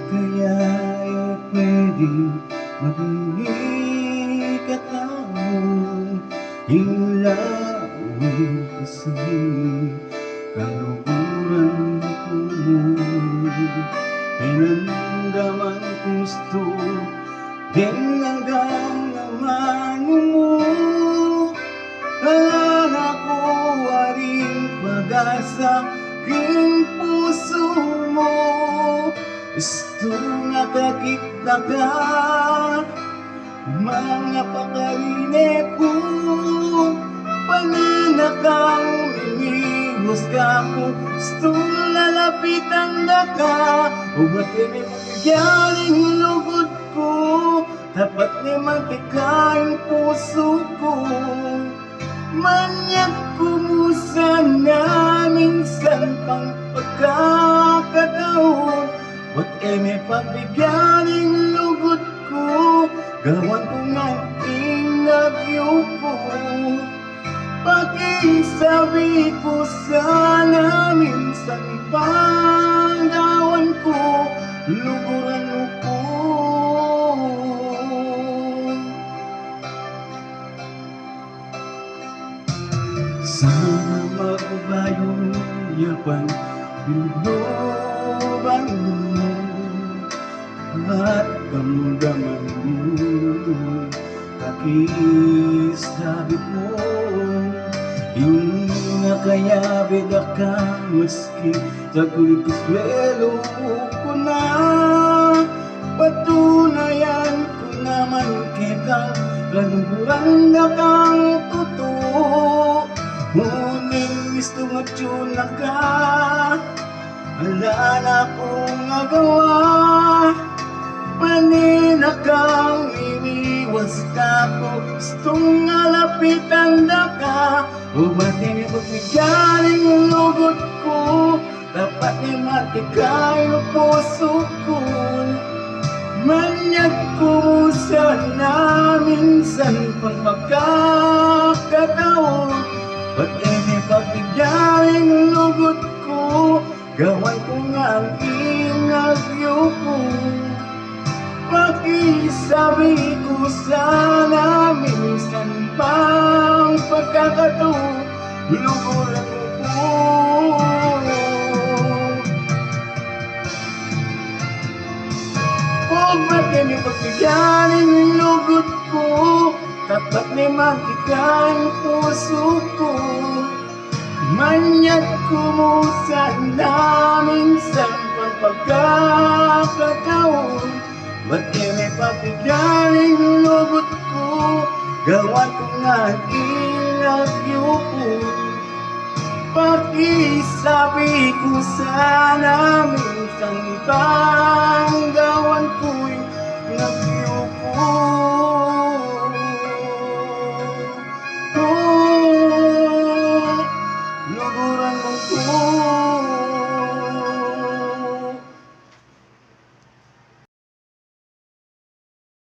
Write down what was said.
Kaya'y pwede mag-ingat at ahon, hilawin kasi kalukuran ko. Pinandaman kong gusto din hanggang naman mo. Wala ko waring pag-asa aking puso mo. Gusto nga kakita ka, mga pakalinip ko. Paninakang mimiwas ka ko, gusto lalapitan na ka. O ba't may magagaling lugod ko, dapat ni mantika yung puso ko. Manyak kumusa na minsan pang pagkakataon. Ba't may pagbigaling lugod ko, gawan ko ng inagyo ko. Pakisabi ko sana minsan pang gawan ko, luguran mo ko. Sana magbayong yapan, binuban mo at damdaman mo. Pakisabit mo yung nakayabig ka, maski sa kulikoswelo ko na. Patunayan ko naman kitang kaluguran na kang totoo. Ngunit gusto matsuna ka, wala na akong magawa. Paninakang iniwas ka ko, gustong alapitan na ka. O ba't may pagbigaling lugod ko, dapat ni matikay ang puso ko. Manyak ko sana minsan pang magkakataon. Ba't may pagbigaling lugod ko, gawan ko nga ang inagyo ko. Pakisabi ko sana minsan pang pagkakataon, luguran mo ko. O ba't may pagbigaling lugod ko, dapat may matika ang puso ko. Manyak ko mo sana minsan pang pagkakataon. Ba't may pabigaling lugod ko, gawan ko nga inagyo ko. Pakisabi ko sana minsan pang